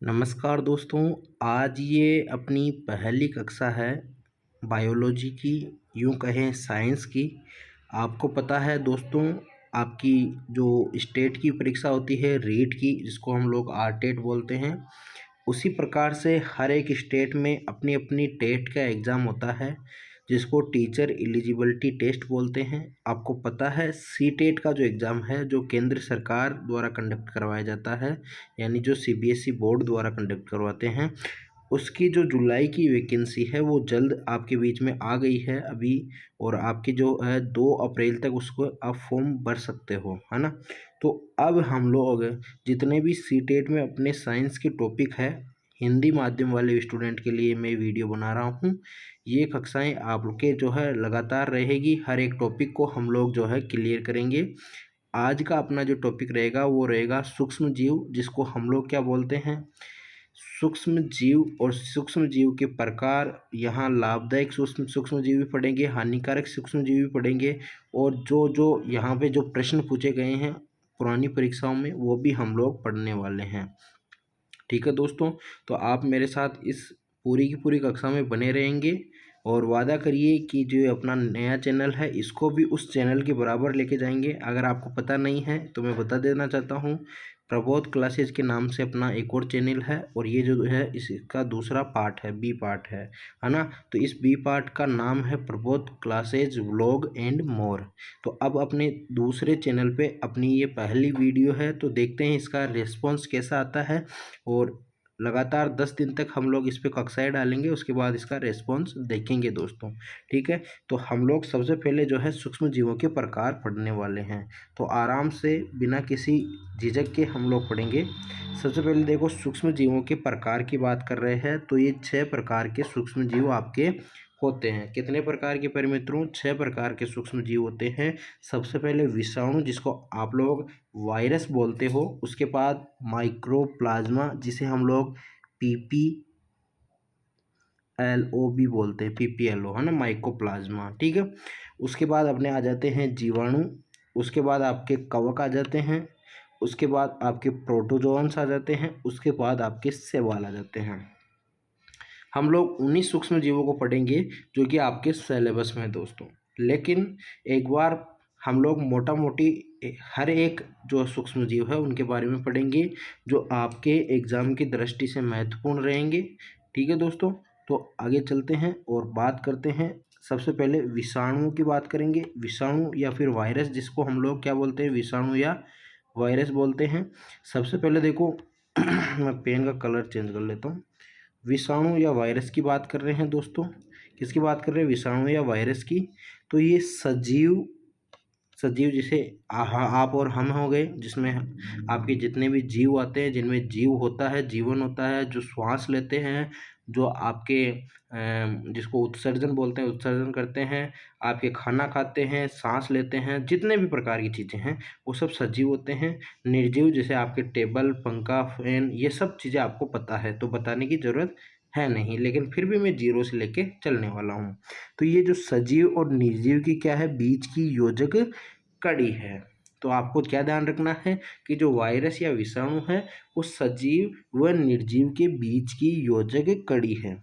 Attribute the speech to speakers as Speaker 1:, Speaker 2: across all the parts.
Speaker 1: नमस्कार दोस्तों। आज ये अपनी पहली कक्षा है बायोलॉजी की, यूँ कहें साइंस की। आपको पता है दोस्तों, आपकी जो स्टेट की परीक्षा होती है रीट की, जिसको हम लोग आरटेट बोलते हैं, उसी प्रकार से हर एक स्टेट में अपनी अपनी टेट का एग्ज़ाम होता है, जिसको टीचर एलिजिबिलिटी टेस्ट बोलते हैं। आपको पता है सी टेट का जो एग्ज़ाम है, जो केंद्र सरकार द्वारा कंडक्ट करवाया जाता है, यानी जो सीबीएसई बोर्ड द्वारा कंडक्ट करवाते हैं, उसकी जो जुलाई की वैकेंसी है वो जल्द आपके बीच में आ गई है अभी। और आपकी जो है 2 अप्रैल तक उसको आप फॉर्म भर सकते हो, है ना। तो अब हम लोग जितने भी सी टेट में अपने साइंस के टॉपिक है, हिंदी माध्यम वाले स्टूडेंट के लिए मैं वीडियो बना रहा हूँ। ये कक्षाएं आपके जो है लगातार रहेगी, हर एक टॉपिक को हम लोग जो है क्लियर करेंगे। आज का अपना जो टॉपिक रहेगा वो रहेगा सूक्ष्म जीव, जिसको हम लोग क्या बोलते हैं, सूक्ष्म जीव। और सूक्ष्म जीव के प्रकार, यहाँ लाभदायक सूक्ष्म जीव भी पढ़ेंगे, हानिकारक सूक्ष्म जीव भी पढ़ेंगे, और जो जो यहाँ पे जो प्रश्न पूछे गए हैं पुरानी परीक्षाओं में, वो भी हम लोग पढ़ने वाले हैं। ठीक है दोस्तों, तो आप मेरे साथ इस पूरी की पूरी कक्षा में बने रहेंगे, और वादा करिए कि जो अपना नया चैनल है इसको भी उस चैनल के बराबर लेके जाएंगे। अगर आपको पता नहीं है तो मैं बता देना चाहता हूँ, प्रबोध क्लासेज के नाम से अपना एक और चैनल है, और ये जो है इसका दूसरा पार्ट है, बी पार्ट है ना। तो इस बी पार्ट का नाम है Prabodh classes vlog and more. तो अब अपने दूसरे चैनल पे अपनी ये पहली वीडियो है, तो देखते हैं इसका रिस्पॉन्स कैसा आता है। और लगातार 10 दिन तक हम लोग इस पे कक्षाएं डालेंगे, उसके बाद इसका रेस्पॉन्स देखेंगे दोस्तों। ठीक है, तो हम लोग सबसे पहले जो है सूक्ष्म जीवों के प्रकार पढ़ने वाले हैं। तो आराम से बिना किसी झिझक के हम लोग पढ़ेंगे। सबसे पहले देखो, सूक्ष्म जीवों के प्रकार की बात कर रहे हैं, तो ये 6 प्रकार के सूक्ष्म जीव आपके होते हैं। कितने प्रकार के प्यारे मित्रों? 6 प्रकार के सूक्ष्म जीव होते हैं। सबसे पहले विषाणु, जिसको आप लोग वायरस बोलते हो। उसके बाद माइक्रोप्लाज्मा, जिसे हम लोग PPLO भी बोलते हैं, PPLO, है ना, माइक्रोप्लाज्मा। ठीक है, उसके बाद अपने आ जाते हैं जीवाणु, उसके बाद आपके कवक आ जाते हैं, उसके बाद आपके प्रोटोजोअन्स आ जाते हैं, उसके बाद आपके शैवाल आ जाते हैं। हम लोग उन्हीं सूक्ष्म जीवों को पढ़ेंगे जो कि आपके सिलेबस में है दोस्तों। लेकिन एक बार हम लोग मोटा मोटी हर एक जो सूक्ष्म जीव है उनके बारे में पढ़ेंगे, जो आपके एग्ज़ाम की दृष्टि से महत्वपूर्ण रहेंगे। ठीक है दोस्तों, तो आगे चलते हैं और बात करते हैं। सबसे पहले विषाणुओं की बात करेंगे। विषाणु या फिर वायरस, जिसको हम लोग क्या बोलते हैं, विषाणु या वायरस बोलते हैं। सबसे पहले देखो मैं पेन का कलर चेंज कर लेता हूँ। विषाणु या वायरस की बात कर रहे हैं दोस्तों। किसकी बात कर रहे हैं? विषाणु या वायरस की। तो ये सजीव जिसे आप और हम हो गए, जिसमें आपके जितने भी जीव आते हैं, जिनमें जीव होता है, जीवन होता है, जो श्वास लेते हैं, जो आपके जिसको उत्सर्जन बोलते हैं, उत्सर्जन करते हैं, आपके खाना खाते हैं, सांस लेते हैं, जितने भी प्रकार की चीज़ें हैं वो सब सजीव होते हैं। निर्जीव, जैसे आपके टेबल, पंखा, फैन, ये सब चीज़ें आपको पता है, तो बताने की ज़रूरत है नहीं, लेकिन फिर भी मैं जीरो से लेके चलने वाला हूँ। तो ये जो सजीव और निर्जीव की क्या है, बीच की योजक कड़ी है। तो आपको क्या ध्यान रखना है कि जो वायरस या विषाणु है वो सजीव व निर्जीव के बीच की योजक कड़ी है।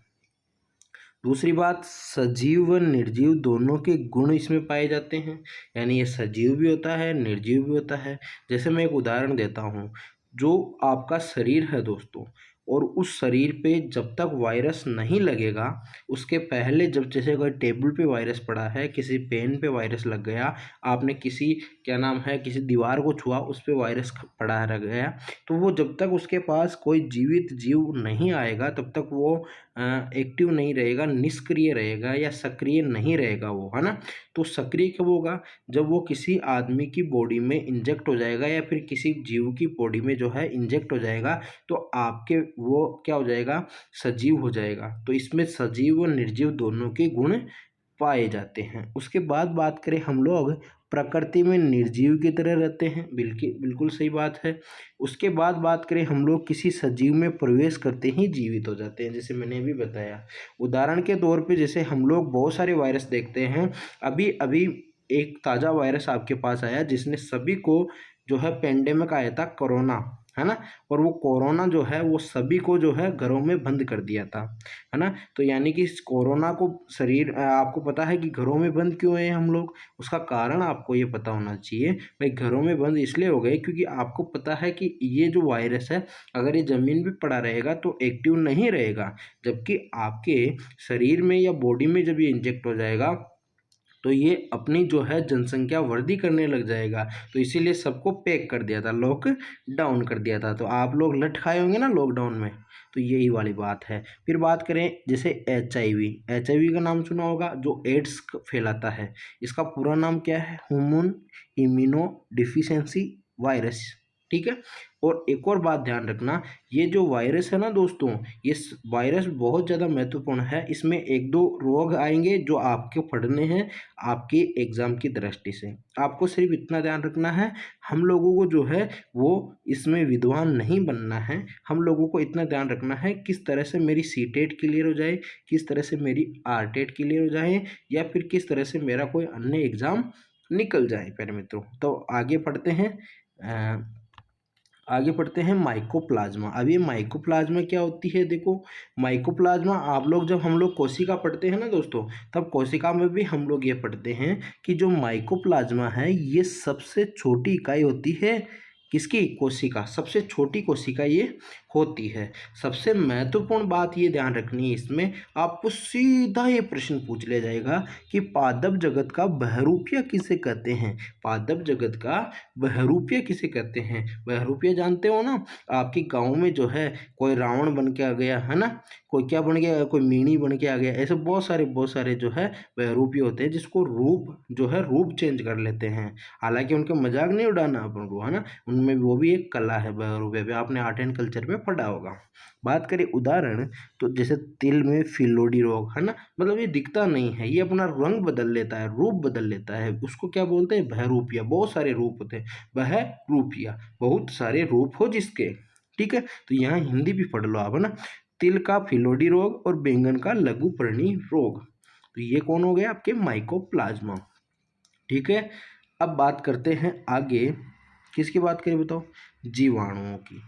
Speaker 1: दूसरी बात, सजीव व निर्जीव दोनों के गुण इसमें पाए जाते हैं, यानी ये सजीव भी होता है, निर्जीव भी होता है। जैसे मैं एक उदाहरण देता हूँ, जो आपका शरीर है दोस्तों, और उस शरीर पे जब तक वायरस नहीं लगेगा, उसके पहले, जब जैसे कोई टेबल पे वायरस पड़ा है, किसी पेन पे वायरस लग गया, आपने किसी क्या नाम है, किसी दीवार को छुआ, उस पे वायरस पड़ा रह गया, तो वो जब तक उसके पास कोई जीवित जीव नहीं आएगा तब तक वो एक्टिव नहीं रहेगा, निष्क्रिय रहेगा या सक्रिय नहीं रहेगा वो, है ना। तो सक्रिय कब होगा? जब वो किसी आदमी की बॉडी में इंजेक्ट हो जाएगा, या फिर किसी जीव की बॉडी में जो है इंजेक्ट हो जाएगा, तो आपके वो क्या हो जाएगा, सजीव हो जाएगा। तो इसमें सजीव और निर्जीव दोनों के गुण पाए जाते हैं। उसके बाद बात करें, हम लोग प्रकृति में निर्जीव की तरह रहते हैं, बिल्कुल सही बात है। उसके बाद बात करें, हम लोग किसी सजीव में प्रवेश करते ही जीवित हो जाते हैं, जैसे मैंने अभी बताया। उदाहरण के तौर पे, जैसे हम लोग बहुत सारे वायरस देखते हैं, अभी अभी एक ताज़ा वायरस आपके पास आया जिसने सभी को, जो है पेंडेमिक आया था, कोरोना, है ना। और वो कोरोना जो है वो सभी को जो है घरों में बंद कर दिया था, है ना। तो यानी कि इस कोरोना को आपको पता है कि घरों में बंद क्यों है हम लोग, उसका कारण आपको ये पता होना चाहिए। भाई घरों में बंद इसलिए हो गए क्योंकि आपको पता है कि ये जो वायरस है अगर ये ज़मीन पे पड़ा रहेगा तो एक्टिव नहीं रहेगा, जबकि आपके शरीर में या बॉडी में जब ये इंजेक्ट हो जाएगा तो ये अपनी जो है जनसंख्या वृद्धि करने लग जाएगा। तो इसीलिए सबको पैक कर दिया था, लॉकडाउन कर दिया था। तो आप लोग लट खाए होंगे ना लॉकडाउन में, तो यही वाली बात है। फिर बात करें जैसे एच आई वी का नाम सुना होगा, जो एड्स फैलाता है। इसका पूरा नाम क्या है? ह्यूमन इम्यूनो डिफिशियंसी वायरस, ठीक है। और एक और बात ध्यान रखना, ये जो वायरस है ना दोस्तों, ये वायरस बहुत ज़्यादा महत्वपूर्ण है। इसमें एक दो रोग आएंगे जो आपके पढ़ने हैं आपके एग्ज़ाम की दृष्टि से। आपको सिर्फ इतना ध्यान रखना है, हम लोगों को जो है वो इसमें विद्वान नहीं बनना है। हम लोगों को इतना ध्यान रखना है किस तरह से मेरी सी-टेट क्लियर हो जाए, किस तरह से मेरी आर-टेट क्लियर हो जाए, या फिर किस तरह से मेरा कोई अन्य एग्ज़ाम निकल जाए प्यारे मित्रों। तो आगे पढ़ते हैं माइकोप्लाज्मा। अब ये माइकोप्लाज्मा क्या होती है? देखो, माइकोप्लाज्मा हम लोग कोशिका पढ़ते हैं ना दोस्तों, तब कोशिका में भी हम लोग ये पढ़ते हैं कि जो माइकोप्लाज्मा है ये सबसे छोटी इकाई होती है। किसकी? कोशिका। सबसे छोटी कोशिका ये होती है। सबसे महत्वपूर्ण बात ये ध्यान रखनी है, इसमें आपको सीधा ये प्रश्न पूछ लिया जाएगा कि पादप जगत का बहरूपिया किसे कहते हैं? पादप जगत का बहरूपिया किसे कहते हैं? बहरूपिया जानते हो ना, आपके गांव में जो है कोई रावण बन के आ गया, है ना, कोई क्या बन गया, कोई मीणी बन के आ गया, ऐसे बहुत सारे जो है बहरूपिया होते हैं जिसको रूप चेंज कर लेते हैं। हालांकि उनका मजाक नहीं उड़ाना अपन को, है ना, उनमें वो भी एक कला है बहरूपिया पे, आपने आर्ट एंड कल्चर में पढ़ा होगा। बात करें उदाहरण, तो जैसे तिल में फिलोडी रोग, है ना, मतलब ये दिखता नहीं है, ये अपना रंग बदल लेता है, रूप बदल लेता है, उसको क्या बोलते हैं? बहरूपिया। बहुत सारे रूप होते हैं, बहरूपिया, बहुत सारे रूप हो जिसके, ठीक है। तो यहाँ हिंदी भी पढ़ लो आप, है ना। तिल का फिलोडी रोग और बैंगन का लघुपर्णी रोग, तो ये कौन हो गया? आपके माइकोप्लाज्मा, ठीक है। अब बात करते हैं आगे, किसकी बात करें बताओ? जीवाणुओं की।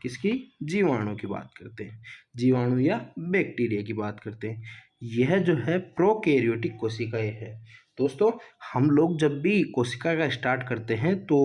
Speaker 1: किसकी? जीवाणु की बात करते हैं, जीवाणु या बैक्टीरिया की बात करते हैं। यह जो है प्रोकैरियोटिक कोशिकाएं है दोस्तों। हम लोग जब भी कोशिका का स्टार्ट करते हैं तो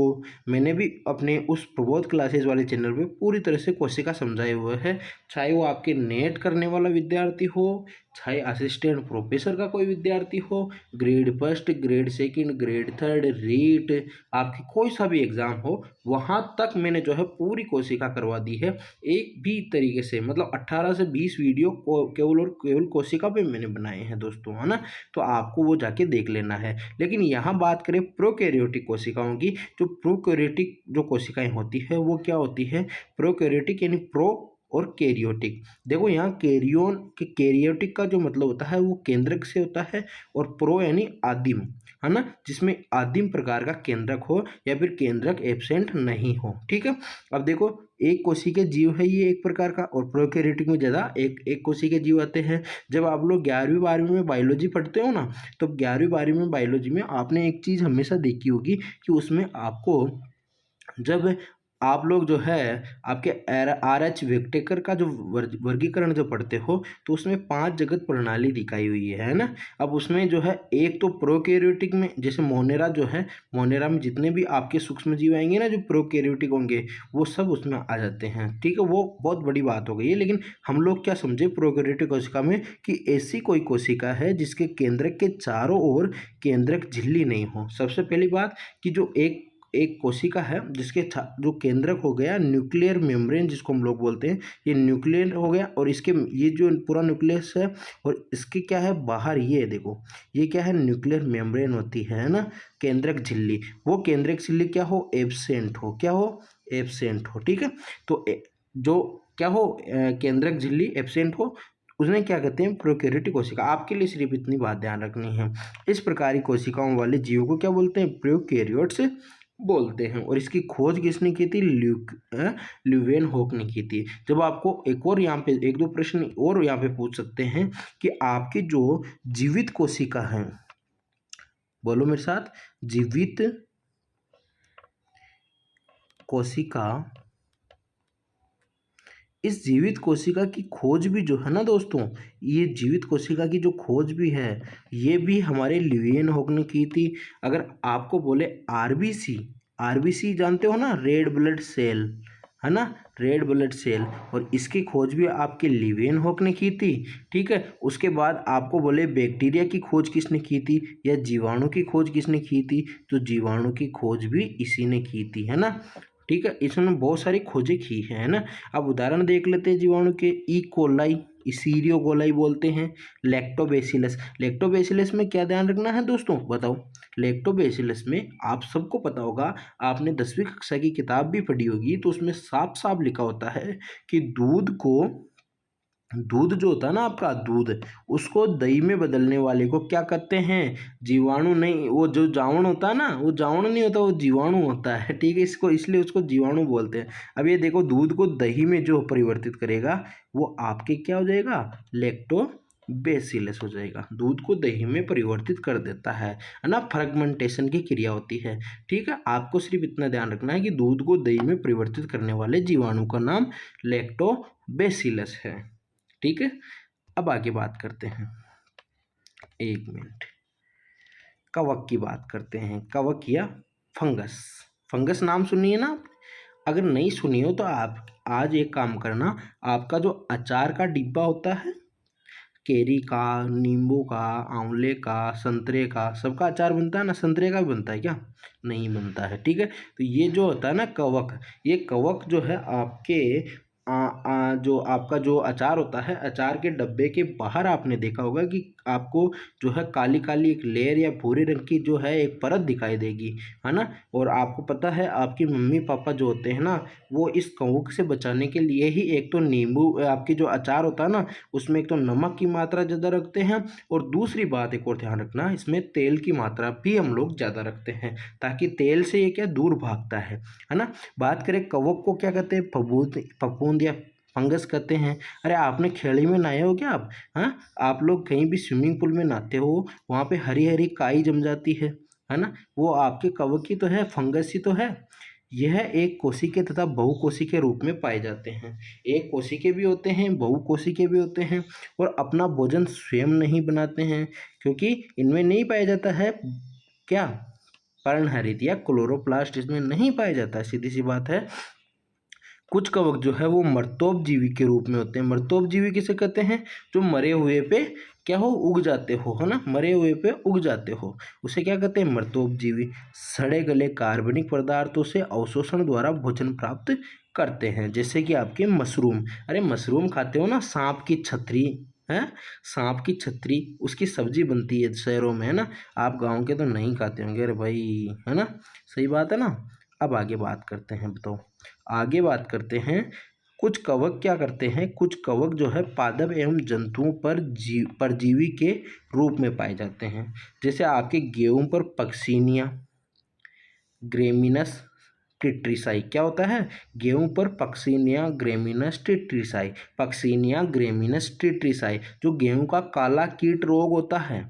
Speaker 1: मैंने भी अपने उस प्रबोध क्लासेस वाले चैनल पे पूरी तरह से कोशिका समझाए हुए है, चाहे वो आपके नेट करने वाला विद्यार्थी हो, चाहे असिस्टेंट प्रोफेसर का कोई विद्यार्थी हो, grade first, grade second, grade third, REET, आपकी कोई सा भी एग्ज़ाम हो, वहाँ तक मैंने जो है पूरी कोशिका करवा दी है एक भी तरीके से। मतलब 18 से 20 वीडियो को केवल कोशिका पे मैंने बनाए हैं दोस्तों, है ना। तो आपको वो जाके देख लेना है। लेकिन यहाँ बात करें प्रोकैरियोटिक कोशिकाओं की, जो प्रोकैरियोटिक जो कोशिकाएं होती है वो क्या होती है? प्रोकैरियोटिक यानी प्रो और कैरियोटिक। देखो यहाँ कैरियोटिक का जो मतलब होता है वो केंद्रक से होता है, और प्रो यानी आदिम, है ना, जिसमें आदिम प्रकार का केंद्रक हो या फिर केंद्रक एब्सेंट नहीं हो, ठीक है। अब देखो, एक कोशिकीय जीव है ये एक प्रकार का, और प्रोकैरियोटिक में ज़्यादा एक कोशिकीय जीव आते हैं। जब आप लोग 11वीं 12वीं में बायोलॉजी पढ़ते हो ना, तो 11वीं 12वीं में बायोलॉजी में आपने एक चीज़ हमेशा देखी होगी कि उसमें आपको, जब आप लोग जो है आपके RH विटेकर का जो वर्गीकरण जो पढ़ते हो, तो उसमें 5 जगत प्रणाली दिखाई हुई है ना। अब उसमें जो है एक तो प्रोकैरियोटिक में, जैसे मोनेरा जो है, मोनेरा में जितने भी आपके सूक्ष्म जीव आएंगे ना जो प्रोकैरियोटिक होंगे, वो सब उसमें आ जाते हैं, ठीक है। वो बहुत बड़ी बात हो गई है। लेकिन हम लोग क्या समझे प्रोकैरियोटिक कोशिका में, कि ऐसी कोई कोशिका है जिसके केंद्रक के चारों ओर केंद्रक झिल्ली नहीं हो। सबसे पहली बात कि जो एक कोशिका है जिसके जो केंद्रक हो गया न्यूक्लियर मेम्ब्रेन, जिसको हम लोग बोलते हैं, ये न्यूक्लियर हो गया, और इसके ये जो पूरा न्यूक्लियस है, और इसके क्या है बाहर, ये देखो, ये क्या है? न्यूक्लियर मेम्ब्रेन होती है ना, केंद्रक झिल्ली। वो केंद्रक झिल्ली क्या हो? एब्सेंट हो। क्या हो? एब्सेंट हो, ठीक है। तो जो क्या हो, केंद्रक झिल्ली एब्सेंट हो, उसमें क्या कहते हैं? प्रोकैरियोटिक कोशिका। आपके लिए सिर्फ इतनी बात ध्यान रखनी है, इस प्रकार की कोशिकाओं वाले जीवों को क्या बोलते हैं? प्रोकैरियोट्स बोलते हैं। और इसकी खोज किसने की थी? ल्यूवेनहॉक ने की थी। जब आपको एक और यहाँ पे एक दो प्रश्न और यहाँ पे पूछ सकते हैं कि आपकी जो जीवित कोशिका है, बोलो मेरे साथ, जीवित कोशिका इस जीवित कोशिका की खोज भी जो है ना दोस्तों, ये जीवित कोशिका की जो खोज भी है, ये भी हमारे ल्यूइयनहॉक ने की थी। अगर आपको बोले आरबीसी, आरबीसी जानते हो ना, रेड ब्लड सेल, है ना, रेड ब्लड सेल, और इसकी खोज भी आपके ल्यूइयनहॉक ने की थी। ठीक है, उसके बाद आपको बोले बैक्टीरिया की खोज किसने की थी या जीवाणु की खोज किसने की थी, तो जीवाणु की खोज भी इसी ने की थी, है ना। ठीक है, इसमें बहुत सारी खोजें की है ना। अब उदाहरण देख लेते हैं जीवाणु के। ई कोलाई, इसीरियो कोलाई बोलते हैं, लैक्टोबैसिलस। लैक्टोबैसिलस में क्या ध्यान रखना है दोस्तों, बताओ। लैक्टोबैसिलस में आप सबको पता होगा, आपने 10वीं कक्षा की किताब भी पढ़ी होगी, तो उसमें साफ साफ लिखा होता है कि दूध जो होता है ना आपका दूध, उसको दही में बदलने वाले को क्या कहते हैं, जीवाणु नहीं, वो जो जावण होता है ना, वो जावण नहीं होता, वो जीवाणु होता है। ठीक है, इसको इसलिए उसको जीवाणु बोलते हैं। अब ये देखो, दूध को दही में जो परिवर्तित करेगा वो आपके क्या हो जाएगा, लैक्टोबैसिलस हो जाएगा। दूध को दही में परिवर्तित कर देता है ना, फर्गमेंटेशन की क्रिया होती है। ठीक है, आपको सिर्फ इतना ध्यान रखना है कि दूध को दही में परिवर्तित करने वाले जीवाणु का नाम लैक्टोबैसिलस है। ठीक है, अब आगे बात करते हैं, एक मिनट, कवक की बात करते हैं। कवक या फंगस, फंगस नाम सुनिए ना आप? अगर नहीं सुनी हो तो आप आज एक काम करना, आपका जो अचार का डिब्बा होता है, केरी का, नींबू का, आंवले का, संतरे का, सबका अचार बनता है ना, संतरे का भी बनता है क्या, नहीं बनता है। ठीक है, तो ये जो होता है ना कवक, ये कवक जो है आपके जो आपका जो अचार होता है, अचार के डब्बे के बाहर आपने देखा होगा कि आपको जो है काली काली एक लेयर या भूरे रंग की जो है एक परत दिखाई देगी, है ना। और आपको पता है आपकी मम्मी पापा जो होते हैं ना, वो इस कवक से बचाने के लिए ही एक तो नींबू, आपकी जो अचार होता है ना, उसमें एक तो नमक की मात्रा ज़्यादा रखते हैं, और दूसरी बात एक और ध्यान रखना, इसमें तेल की मात्रा भी हम लोग ज़्यादा रखते हैं, ताकि तेल से ये क्या दूर भागता है ना। बात करें कवक को क्या कहते हैं, फफूंद या फंगस कहते हैं। अरे आपने खेड़ी में नहाए हो क्या आप, हाँ, आप लोग कहीं भी स्विमिंग पूल में नहाते हो, वहाँ पे हरी हरी काई जम जाती है ना, वो आपके कवक ही तो है, फंगस ही तो है। यह एक कोशिके तथा बहुकोशिके रूप में पाए जाते हैं। एक कोशिके भी होते हैं, बहुकोशिके भी होते हैं, और अपना भोजन स्वयं नहीं बनाते हैं, क्योंकि इनमें नहीं पाया जाता है क्या, पर्णहरित या क्लोरोप्लास्ट इसमें नहीं पाया जाता है, सीधी सी बात है। कुछ कवक जो है वो मर्तोपजीवी के रूप में होते हैं। मर्तोपजीवी किसे कहते हैं, जो मरे हुए पे क्या हो, उग जाते हो, है ना, मरे हुए पे उग जाते हो, उसे क्या कहते हैं, मर्तोपजीवी। सड़े गले कार्बनिक पदार्थों से अवशोषण द्वारा भोजन प्राप्त करते हैं, जैसे कि आपके मशरूम। अरे मशरूम खाते हो ना, सांप की छतरी है, सांप की छतरी, उसकी सब्जी बनती है शहरों में, है ना, आप गाँव के तो नहीं खाते होंगे, अरे भाई, है ना, सही बात है ना। अब आगे बात करते हैं, बताओ, आगे बात करते हैं। कुछ कवक क्या करते हैं, कुछ कवक जो है पादप एवं जंतुओं पर परजीवी के रूप में पाए जाते हैं, जैसे आपके गेहूं पर पक्सीनिया ग्रेमिनस टिट्रिसाई, क्या होता है, गेहूं पर पक्सीनिया ग्रेमिनस टिट्रिसाई, पक्सीनिया ग्रेमिनस टिट्रिसाई, जो गेहूं का काला कीट रोग होता है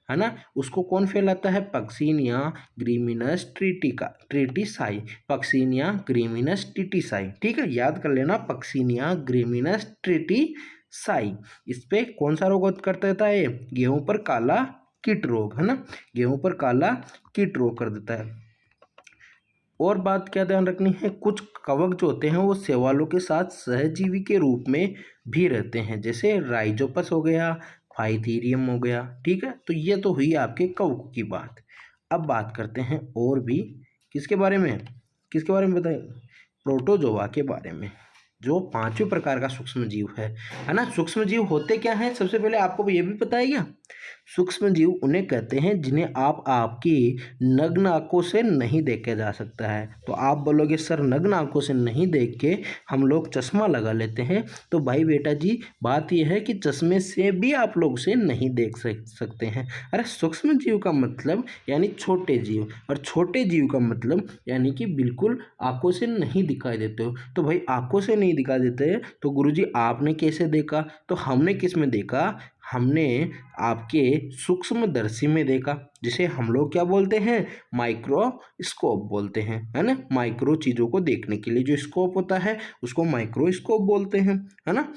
Speaker 1: ना, उसको कौन फैलाता है, पक्सीनिया ग्रीमिनस ट्रिटिसाई, पक्सीनिया ग्रीमिनस ट्रिटिसाई। ठीक है, याद कर लेना, पक्सीनिया ग्रीमिनस ट्रिटिसाई, इस पे कौन सा रोग करता देता है, गेहूं पर काला कीट रोग, है ना, गेहूं पर काला कीट रोग कर देता है। और बात क्या ध्यान रखनी है, कुछ कवक जो होते हैं वो शैवालों के साथ सहजीवी के रूप में भी रहते हैं, जैसे राइजोपस हो गया, फाइथीरियम हो गया। ठीक है, तो ये तो हुई आपके कवकों की बात। अब बात करते हैं और भी, किसके बारे में, किसके बारे में बताएं, प्रोटोजोआ के बारे में, जो 5वें प्रकार का सूक्ष्म जीव है ना। सूक्ष्म जीव होते क्या हैं, सबसे पहले आपको ये भी पता है क्या, सूक्ष्म जीव उन्हें कहते हैं जिन्हें आप आपकी नग्न आंखों से नहीं देखा जा सकता है। तो आप बोलोगे सर नग्न आंखों से नहीं देख के हम लोग चश्मा लगा लेते हैं, तो भाई बेटा जी बात यह है कि चश्मे से भी आप लोग उसे नहीं देख सकते हैं। अरे सूक्ष्म जीव का मतलब यानी छोटे जीव, और छोटे जीव का मतलब यानी कि बिल्कुल आंखों से नहीं दिखाई देते हो। तो भाई आंखों से नहीं दिखाई देते तो गुरुजी आपने कैसे देखा, तो हमने किस में देखा, हमने आपके सूक्ष्मदर्शी में देखा, जिसे हम लोग क्या बोलते हैं, माइक्रोस्कोप बोलते हैं, है ना। माइक्रो चीज़ों को देखने के लिए जो स्कोप होता है उसको माइक्रोस्कोप बोलते हैं, है ना।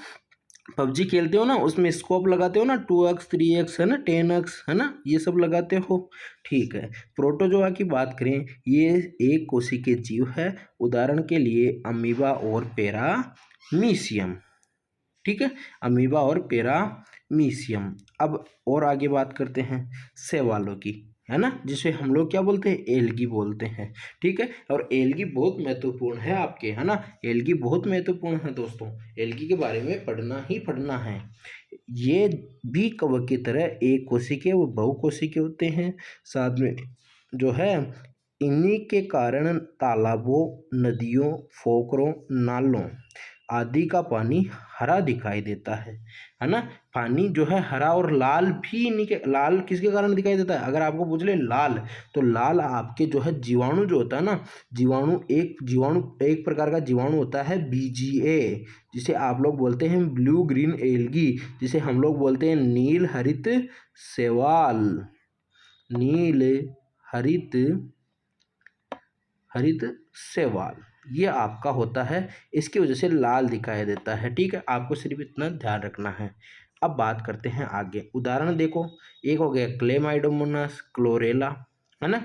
Speaker 1: पबजी खेलते हो ना, उसमें स्कोप लगाते हो ना, 2x 3x है ना, 10x है ना, ये सब लगाते हो। ठीक है, प्रोटोजोआ की बात करें, ये एक कोशिकीय जीव है। उदाहरण के लिए अमीबा और पैरामीशियम। ठीक है, अमीबा और पैरामीशियम। अब और आगे बात करते हैं शैवालों की, है ना, जिसे हम लोग क्या बोलते हैं, एल्गी बोलते हैं। ठीक है, और एल्गी बहुत महत्वपूर्ण है आपके, है ना, एल्गी बहुत महत्वपूर्ण है दोस्तों। एल्गी के बारे में पढ़ना ही पढ़ना है। ये भी कवक की तरह एक कोशिकीय व बहुकोशिकीय होते हैं। साथ में जो है इन्हीं के कारण तालाबों, नदियों, पोखरों, नालों आदि का पानी हरा दिखाई देता है ना। पानी जो है हरा और लाल भी इन्हीं के, लाल किसके कारण दिखाई देता है, अगर आपको पूछ ले लाल, तो लाल आपके जो है जीवाणु जो होता है ना, जीवाणु एक प्रकार का जीवाणु होता है बीजीए, जिसे आप लोग बोलते हैं ब्लू ग्रीन एल्गी, जिसे हम लोग बोलते हैं नील हरित शैवाल, नील हरित शैवाल, ये आपका होता है, इसकी वजह से लाल दिखाई देता है। ठीक है, आपको सिर्फ इतना ध्यान रखना है। अब बात करते हैं आगे, उदाहरण देखो, एक हो गया क्लेमाइडोमोनास, क्लोरेला, है ना,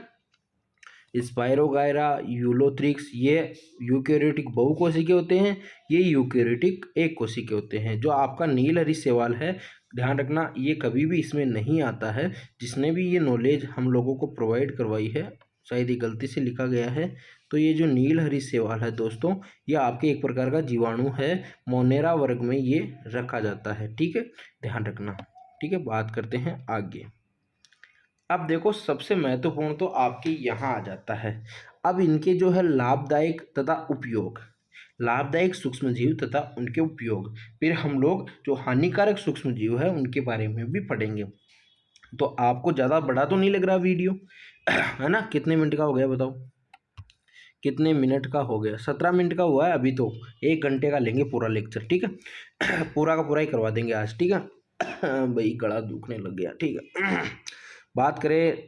Speaker 1: स्पाइरोगायरा, यूलोथ्रिक्स, ये यूकेरियोटिक बहुकोशिकीय होते हैं, ये यूकेरियोटिक एक कोशिकीय होते हैं। जो आपका नील हरित शैवाल है, ध्यान रखना ये कभी भी इसमें नहीं आता है। जिसने भी ये नॉलेज हम लोगों को प्रोवाइड करवाई है, शायद ये गलती से लिखा गया है, तो ये जो नील हरित शैवाल है दोस्तों, ये आपके एक प्रकार का जीवाणु है, मोनेरा वर्ग में ये रखा जाता है। ठीक है, ध्यान रखना। ठीक है, बात करते हैं आगे। अब देखो, सबसे महत्वपूर्ण तो आपके यहाँ आ जाता है। अब इनके जो है लाभदायक तथा उपयोग, लाभदायक सूक्ष्मजीव तथा उनके उपयोग, फिर हम लोग जो हानिकारक सूक्ष्मजीव है उनके बारे में भी पढ़ेंगे। तो आपको ज़्यादा बड़ा तो नहीं लग रहा वीडियो, है ना। कितने मिनट का हो गया बताओ, कितने मिनट का हो गया, 17 मिनट का हुआ है अभी तो। 1 घंटे का लेंगे पूरा लेक्चर, ठीक है। पूरा का पूरा ही करवा देंगे आज, ठीक है। भाई गला दुखने लग गया, ठीक है। बात करें,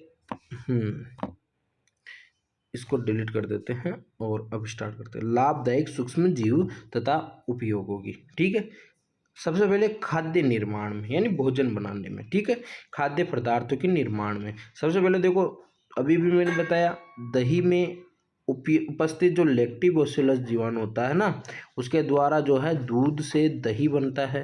Speaker 1: इसको डिलीट कर देते हैं और अब स्टार्ट करते हैं। लाभदायक सूक्ष्म जीव तथा उपयोगों की, ठीक है। सबसे पहले खाद्य निर्माण में, यानी भोजन बनाने में, ठीक है, खाद्य पदार्थों के निर्माण में। सबसे पहले देखो, अभी भी मैंने बताया, दही में उपस्थित जो लैक्टोबैसिलस जीवाणु होता है ना, उसके द्वारा जो है दूध से दही बनता है।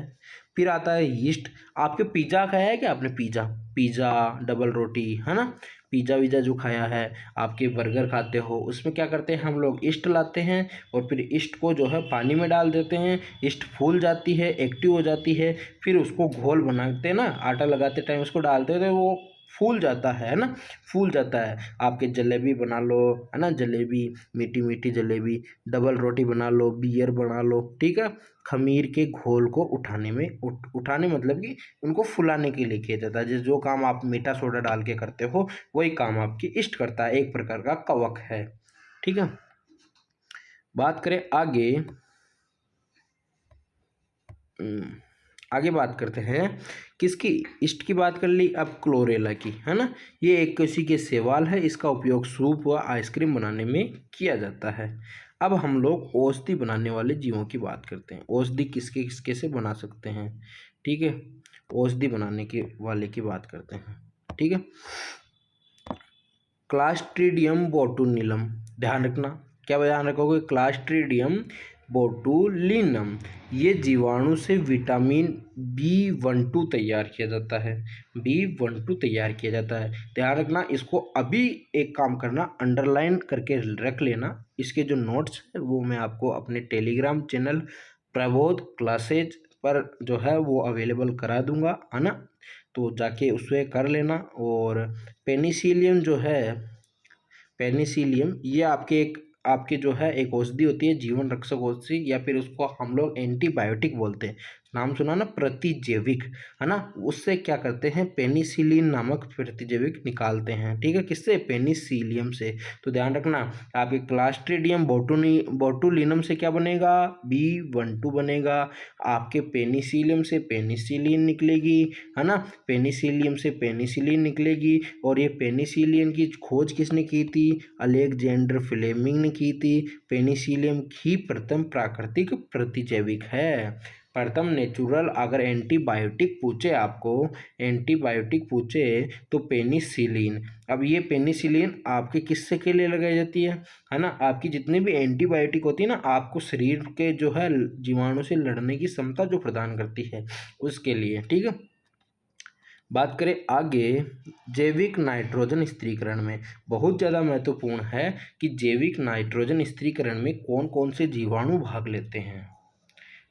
Speaker 1: फिर आता है यीस्ट। आपके पिज़्ज़ा खाया है क्या आपने, पिज़्ज़ा डबल रोटी, है ना, पिज़्ज़ा वीज़ा जो खाया है, आपके बर्गर खाते हो, उसमें क्या करते हैं हम लोग, यीस्ट लाते हैं और फिर यीस्ट को जो है पानी में डाल देते हैं, यीस्ट फूल जाती है, एक्टिव हो जाती है, फिर उसको घोल बनाते हैं ना, आटा लगाते टाइम उसको डालते हैं तो वो फूल जाता है ना, फूल जाता है। आपके जलेबी बना लो, है ना, जलेबी, मीठी मीठी जलेबी, डबल रोटी बना लो, बियर बना लो, ठीक है। खमीर के घोल को उठाने में, उठाने मतलब कि उनको फुलाने के लिए किया जाता है। जो काम आप मीठा सोडा डाल के करते हो वही काम आपकी यीस्ट करता है, एक प्रकार का कवक है, ठीक है। बात करें आगे, आगे बात करते हैं किसकी, यीस्ट की बात कर ली, अब क्लोरेला की, है ना। ये एक किसी के शैवाल है, इसका उपयोग सूप व आइसक्रीम बनाने में किया जाता है। अब हम लोग औषधि बनाने वाले जीवों की बात करते हैं। औषधि किसके किसके से बना सकते हैं, ठीक है, औषधि बनाने के वाले की बात करते हैं, ठीक है। क्लास्ट्रीडियम बोटुलिनम, ध्यान रखना, क्या ध्यान रखोगे, क्लास्ट्रीडियम बोटुलिनम, ये जीवाणु से विटामिन B12 तैयार किया जाता है, B12 तैयार किया जाता है। ध्यान रखना, इसको अभी एक काम करना, अंडरलाइन करके रख लेना। इसके जो नोट्स है वो मैं आपको अपने टेलीग्राम चैनल प्रबोध क्लासेज पर जो है वो अवेलेबल करा दूंगा, है ना, तो जाके उससे कर लेना। और पेनिसिलियम जो है, पेनिसिलियम ये आपके एक आपकी जो है एक औषधि होती है जीवन रक्षक औषधि, या फिर उसको हम लोग एंटीबायोटिक बोलते हैं। नाम सुना ना, प्रतिजैविक, है ना। उससे क्या करते हैं, पेनिसिलिन नामक प्रतिजैविक निकालते हैं। ठीक है, किससे, पेनिसिलियम से। तो ध्यान रखना, आपके क्लास्ट्रीडियम बोटुलिनम से क्या बनेगा, B12 बनेगा। आपके पेनिसिलियम से पेनिसिलिन निकलेगी, है ना, पेनिसिलियम से पेनिसिलिन निकलेगी। और ये पेनिसिलिन की खोज किसने की थी, अलेक्जेंडर फ्लेमिंग ने की थी। पेनिसिलियम ही प्रथम प्राकृतिक प्रतिजैविक है, प्रथम नेचुरल। अगर एंटीबायोटिक पूछे आपको, एंटीबायोटिक पूछे तो पेनिसिलिन। अब ये पेनिसिलिन आपके किससे के लिए लगाई जाती है ना, आपकी जितनी भी एंटीबायोटिक होती है ना, आपको शरीर के जो है जीवाणु से लड़ने की क्षमता जो प्रदान करती है उसके लिए। ठीक है, बात करें आगे, जैविक नाइट्रोजन स्थिरीकरण में बहुत ज़्यादा महत्वपूर्ण है कि जैविक नाइट्रोजन स्थिरीकरण में कौन कौन से जीवाणु भाग लेते हैं।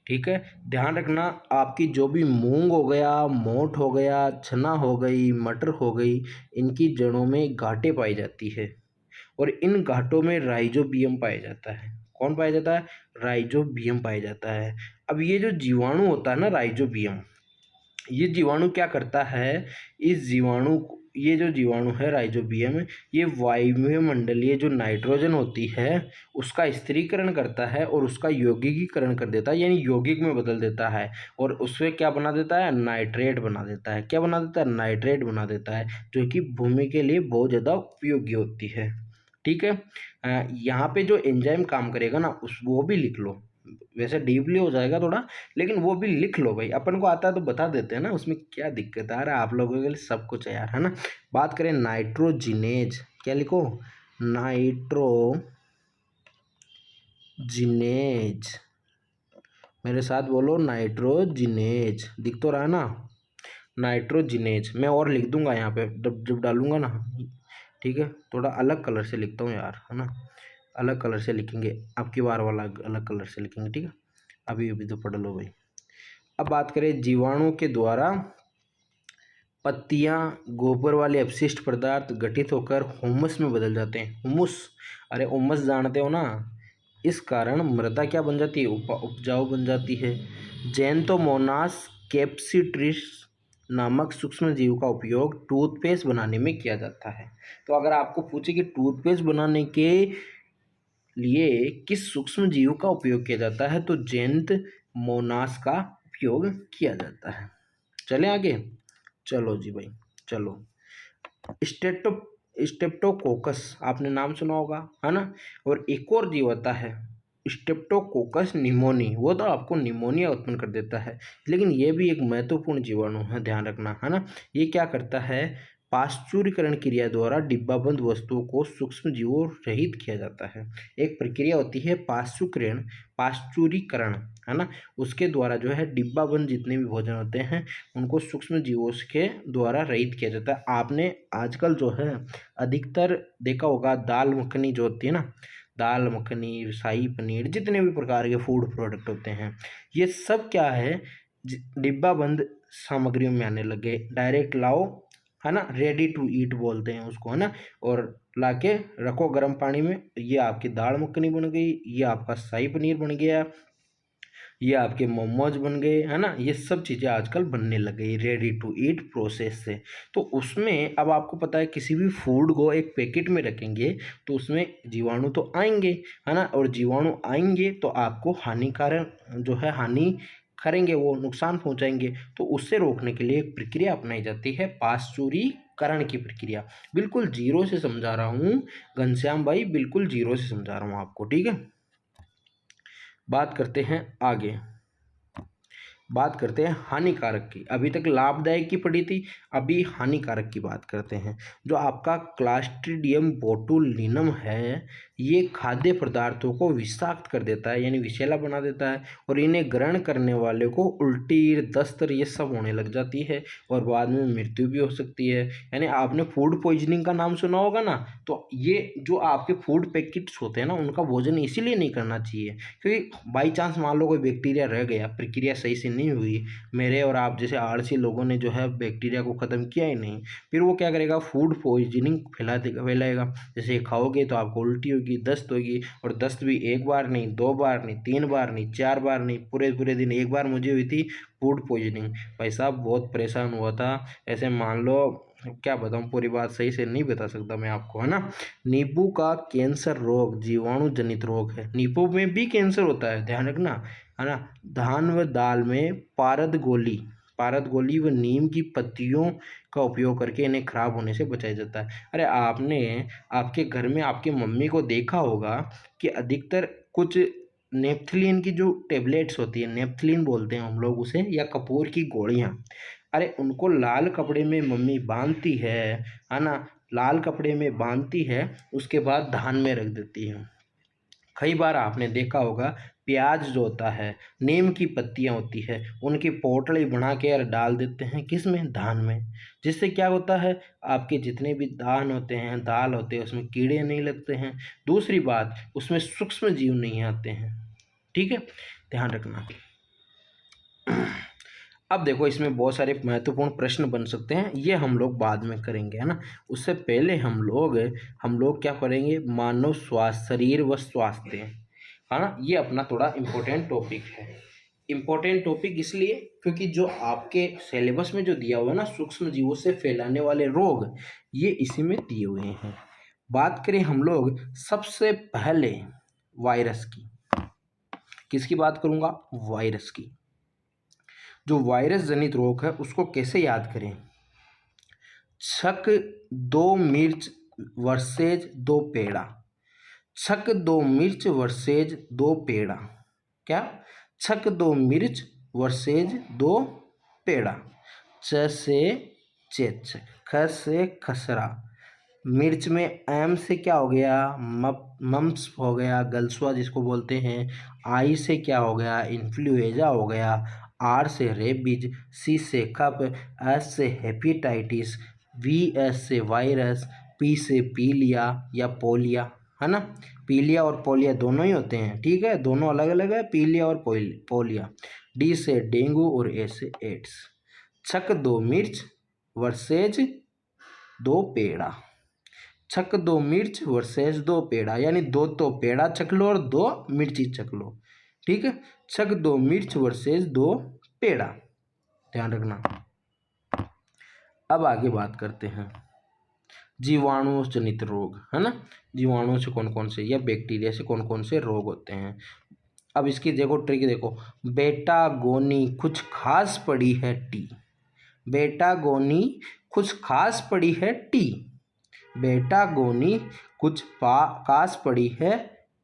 Speaker 1: ठीक है, ध्यान रखना, आपकी जो भी मूंग हो गया, मोठ हो गया, चना हो गई, मटर हो गई, इनकी जड़ों में गांठें पाई जाती है और इन गांठों में राइजोबियम पाया जाता है। कौन पाया जाता है, राइजोबियम पाया जाता है। अब ये जो जीवाणु होता है ना, राइजोबियम, ये जीवाणु क्या करता है, इस जीवाणु ये जो जीवाणु है राइजोबियम, ये वायुमंडलीय जो नाइट्रोजन होती है उसका स्थिरीकरण करता है और उसका यौगिकीकरण कर देता है, यानी यौगिक में बदल देता है। और उससे क्या बना देता है, नाइट्रेट बना देता है। क्या बना देता है, नाइट्रेट बना देता है, जो कि भूमि के लिए बहुत ज़्यादा उपयोगी होती है। ठीक है, यहाँ पे जो एंजाइम काम करेगा ना, उस वो भी लिख लो, वैसे डीपली हो जाएगा थोड़ा, लेकिन वो भी लिख लो भाई, अपन को आता है तो बता देते हैं ना, उसमें क्या दिक्कत आ रहा है, आप लोगों के लिए सब कुछ है यार, है ना। बात करें नाइट्रोजिनेज, क्या लिखो, नाइट्रोजिनेज, मेरे साथ बोलो, नाइट्रोजिनेज, दिख तो रहा ना, नाइट्रोजिनेज। मैं और लिख दूंगा यहाँ पे जब जब डालूंगा ना। ठीक है, थोड़ा अलग कलर से लिखता हूँ यार, है ना, अलग कलर से लिखेंगे, अब की बार वाला अलग कलर से लिखेंगे। ठीक है, अभी अभी तो पढ़ लो भाई। अब बात करें जीवाणु के द्वारा पत्तियां, गोबर वाले अपशिष्ट पदार्थ गठित होकर हुमस में बदल जाते हैं। हुमुस, अरे हुमस जानते हो ना, इस कारण मृदा क्या बन जाती है, उपजाऊ बन जाती है। जैंथोमोनास कैप्सिट्रिस नामक सूक्ष्म जीव का उपयोग टूथपेस्ट बनाने में किया जाता है। तो अगर आपको पूछे कि टूथपेस्ट बनाने के लिए किस सूक्ष्म जीव का उपयोग किया जाता है, तो जैंथोमोनास का उपयोग किया जाता है। चले आगे, चलो जी भाई, चलो। स्टेप्टोकोकस आपने नाम सुना होगा, है ना। और एक और जीव आता है स्टेप्टोकोकस निमोनी, वो तो आपको निमोनिया उत्पन्न कर देता है, लेकिन ये भी एक महत्वपूर्ण जीवाणु है, ध्यान रखना, है ना। ये क्या करता है, पाश्चुरीकरण क्रिया द्वारा डिब्बाबंद वस्तुओं को सूक्ष्म जीवों रहित किया जाता है। एक प्रक्रिया होती है पाश्चुरीकरण, है ना, उसके द्वारा जो है डिब्बाबंद जितने भी भोजन होते हैं उनको सूक्ष्म जीवों के द्वारा रहित किया जाता है। आपने आजकल जो है अधिकतर देखा होगा, दाल मखनी जो होती है ना, दाल मखनी, शाही पनीर, जितने भी प्रकार के फूड प्रोडक्ट होते हैं, ये सब क्या है, डिब्बाबंद सामग्रियों में आने लगे। डायरेक्ट लाओ, है ना, रेडी टू ईट बोलते हैं उसको, है ना, और लाके रखो गर्म पानी में, ये आपकी दाल मखनी बन गई, ये आपका शाही पनीर बन गया, ये आपके मोमोज बन गए, है ना। ये सब चीज़ें आजकल बनने लग गई रेडी टू ईट प्रोसेस से। तो उसमें अब आपको पता है, किसी भी फूड को एक पैकेट में रखेंगे तो उसमें जीवाणु तो आएंगे, है ना, और जीवाणु आएंगे तो आपको हानिकारक जो है हानि करेंगे, वो नुकसान पहुंचाएंगे। तो उससे रोकने के लिए एक प्रक्रिया अपनाई जाती है, पाश्चुरीकरण की प्रक्रिया। बिल्कुल जीरो से समझा रहा हूँ घनश्याम भाई, बिल्कुल जीरो से समझा रहा हूँ आपको। ठीक है, बात करते हैं आगे, बात करते हैं हानिकारक की। अभी तक लाभदायक की पड़ी थी, अभी हानिकारक की बात करते हैं। जो आपका क्लास्ट्रीडियम बोटुलिनम है, ये खाद्य पदार्थों को विषाक्त कर देता है, यानी विषैला बना देता है, और इन्हें ग्रहण करने वाले को उल्टी, दस्त ये सब होने लग जाती है और बाद में मृत्यु भी हो सकती है। यानी आपने फूड पॉइजनिंग का नाम सुना होगा ना, तो ये जो आपके फूड पैकेट्स होते हैं ना, उनका भोजन इसीलिए नहीं करना चाहिए क्योंकि बाई चांस मान लो कोई बैक्टीरिया रह गया, प्रक्रिया सही से नहीं हुई, मेरे और आप जैसे आलसी लोगों ने जो है बैक्टीरिया को ख़त्म किया ही नहीं, फिर वो क्या करेगा, फूड पॉइजनिंग फैलाएगा। जैसे खाओगे तो आपको उल्टी होगी, दस्त होगी, और दस्त भी एक बार नहीं, 2 बार नहीं, 3 बार नहीं, 4 बार नहीं, पूरे पूरे दिन। एक बार मुझे हुई थी फूड पॉइजनिंग, भाई साहब बहुत परेशान हुआ था। ऐसे मान लो, क्या बताऊँ, पूरी बात सही से नहीं बता सकता मैं आपको, है ना। नींबू का कैंसर रोग जीवाणु जनित रोग है। नींबू में भी कैंसर होता है, ध्यान रखना, है ना। धान व दाल में पारद गोली व नीम की पत्तियों का उपयोग करके इन्हें खराब होने से बचाया जाता है। अरे आपने आपके घर में आपकी मम्मी को देखा होगा कि अधिकतर कुछ नेप्थलीन की जो टेबलेट्स होती है, नेप्थलीन बोलते हैं हम लोग उसे, या कपूर की गोलियां, अरे उनको लाल कपड़े में मम्मी बांधती है ना, लाल कपड़े में बांधती है, उसके बाद धान में रख देती है। कई बार आपने देखा होगा प्याज जो होता है, नीम की पत्तियां होती है, उनकी पोटली बना के और डाल देते हैं किसमें, धान में। जिससे क्या होता है, आपके जितने भी धान होते हैं, दाल होते हैं, उसमें कीड़े नहीं लगते हैं। दूसरी बात, उसमें सूक्ष्म जीव नहीं आते हैं। ठीक है, ध्यान रखना। अब देखो, इसमें बहुत सारे महत्वपूर्ण प्रश्न बन सकते हैं, ये हम लोग बाद में करेंगे, है ना। उससे पहले हम लोग क्या करेंगे, मानव स्वास्थ्य, शरीर व स्वास्थ्य, है ना, ये अपना थोड़ा इम्पोर्टेंट टॉपिक है। इम्पोर्टेंट टॉपिक इसलिए क्योंकि जो आपके सिलेबस में जो दिया हुआ है ना, सूक्ष्म जीवों से फैलाने वाले रोग, ये इसी में दिए हुए हैं। बात करें हम लोग सबसे पहले वायरस की, किसकी बात करूँगा, वायरस की। जो वायरस जनित रोग है उसको कैसे याद करें, छक 2 मिर्च वर्सेज 2 पेड़ा, छक 2 मिर्च वर्सेज 2 पेड़ा, क्या, छक 2 मिर्च वर्सेज 2 पेड़ा। च से चेच, ख से खसरा, मिर्च में एम से क्या हो गया, मम्स हो गया, गलसुआ जिसको बोलते हैं। आई से क्या हो गया, इन्फ्लुएंजा हो गया। आर से रेबीज, सी से कफ, एस से हेपेटाइटिस, वी एस से वायरस, पी से पीलिया या पोलिया, है ना। पीलिया और पोलिया दोनों ही होते हैं, ठीक है, दोनों अलग अलग है, पीलिया और पोलिया। डी से डेंगू और ए से एड्स। छक 2 मिर्च वर्सेज 2 पेड़ा, छक 2 मिर्च वर्सेस 2 पेड़ा, यानी 2 तो पेड़ा छक लो और 2 मिर्ची छक लो, ठीक है। छक 2 मिर्च वर्सेस 2 पेड़ा, ध्यान रखना। अब आगे बात करते हैं जीवाणु जनित रोग, है ना। जीवाणु से कौन कौन से या बैक्टीरिया से कौन कौन से रोग होते हैं। अब इसकी देखो ट्रिक, देखो, बेटा गोनी कुछ खास पड़ी है टी, बेटा गोनी कुछ खास पड़ी है टी, बेटा गोनी कुछ खास पड़ी है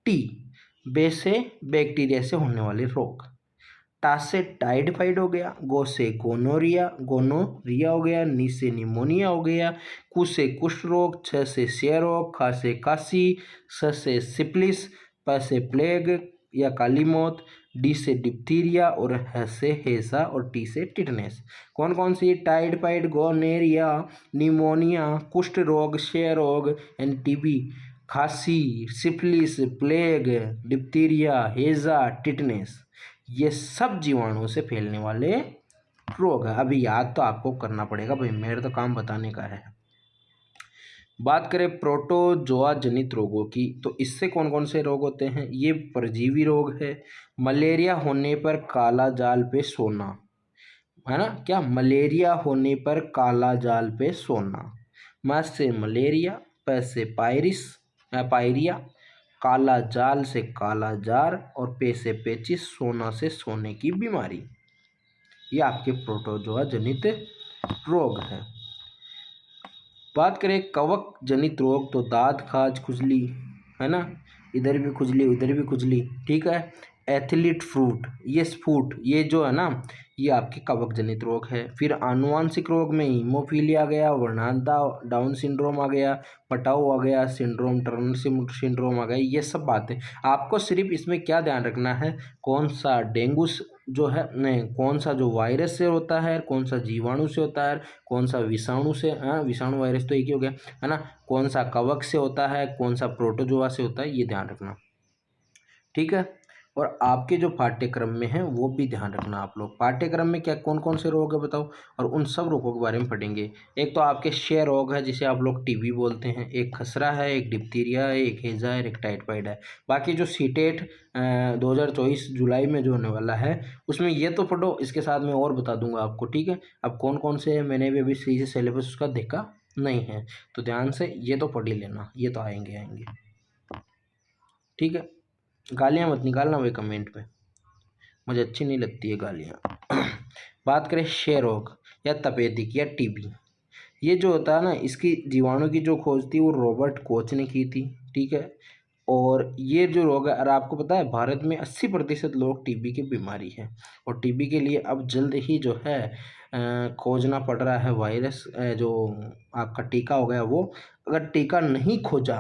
Speaker 1: टी। बे से बैक्टीरिया से होने वाले रोग, टा से टाइफाइड हो गया, गो से गोनोरिया हो गया, नी से निमोनिया हो गया, कु से कुष्ठ रोग, छ से क्षय रोग, खा से काशी, स से सिप्लिस, प से प्लेग या काली मौत, डी से डिप्थीरिया और ह से हेसा और टी से टिटनेस। कौन कौन सी, टाइफाइड, गोनोरिया, निमोनिया, कुष्ठ रोग, क्षय रोग एंड टीबी, खांसी, सिफिलिस, प्लेग, डिप्थीरिया, हेजा, टिटनेस, ये सब जीवाणुओं से फैलने वाले रोग है। अभी याद तो आपको करना पड़ेगा भाई, मेरा तो काम बताने का है। बात करें प्रोटोजोआ जनित रोगों की, तो इससे कौन कौन से रोग होते हैं, ये परजीवी रोग है। मलेरिया होने पर काला जाल पे सोना, है ना, क्या, मलेरिया होने पर काला जाल पे सोना। म से मलेरिया, प से पायरिया, काला जाल से काला जार और पे से पेचिस, सोना से सोने की बीमारी, ये आपके प्रोटोजोआ जनित रोग है। बात करें कवक जनित रोग, तो दांत, खाज, खुजली, है ना, इधर भी खुजली उधर भी खुजली, ठीक है। एथलीट फ्रूट, ये स्फूट, ये जो है ना, ये आपके कवक जनित रोग है। फिर आनुवांशिक रोग में हीमोफीलिया आ गया, वर्णांता, डाउन सिंड्रोम आ गया, पटाऊ आ गया, सिंड्रोम, टर्नर सिंड्रोम आ गया, ये सब बातें। आपको सिर्फ इसमें क्या ध्यान रखना है, कौन सा डेंगू जो है, नहीं, कौन सा जो वायरस से होता है, कौन सा जीवाणु से होता है, कौन सा विषाणु से, हाँ विषाणु वायरस तो एक ही हो गया, है ना, कौन सा कवक से होता है, कौन सा प्रोटोजोआ से होता है, ये ध्यान रखना, ठीक है। और आपके जो पाठ्यक्रम में है वो भी ध्यान रखना आप लोग। पाठ्यक्रम में क्या कौन कौन से रोग है बताओ, और उन सब रोगों के बारे में पढ़ेंगे। एक तो आपके क्षय रोग है जिसे आप लोग टीबी बोलते हैं, एक खसरा है, एक डिप्थीरिया है, एक हैजा है, एक टाइफाइड है। बाकी जो सीटेट 2024 जुलाई में जो होने वाला है उसमें ये तो पढ़ो, इसके साथ में और बता दूंगा आपको, ठीक है। अब कौन कौन से है मैंने भी अभी सही से सिलेबस उसका देखा नहीं है, तो ध्यान से ये तो पढ़ ही लेना, ये तो आएंगे आएंगे, ठीक है। गालियाँ मत निकालना भाई कमेंट में, मुझे अच्छी नहीं लगती है गालियाँ। बात करें क्षय रोग या तपेदिक या टीबी, ये जो होता है ना, इसकी जीवाणु की जो खोज थी वो रॉबर्ट कोच ने की थी, ठीक है। और ये जो रोग है, और आपको पता है भारत में 80% लोग टीबी की बीमारी है, और टीबी के लिए अब जल्द ही जो है खोजना पड़ रहा है वायरस, जो आपका टीका हो गया वो। अगर टीका नहीं खोजा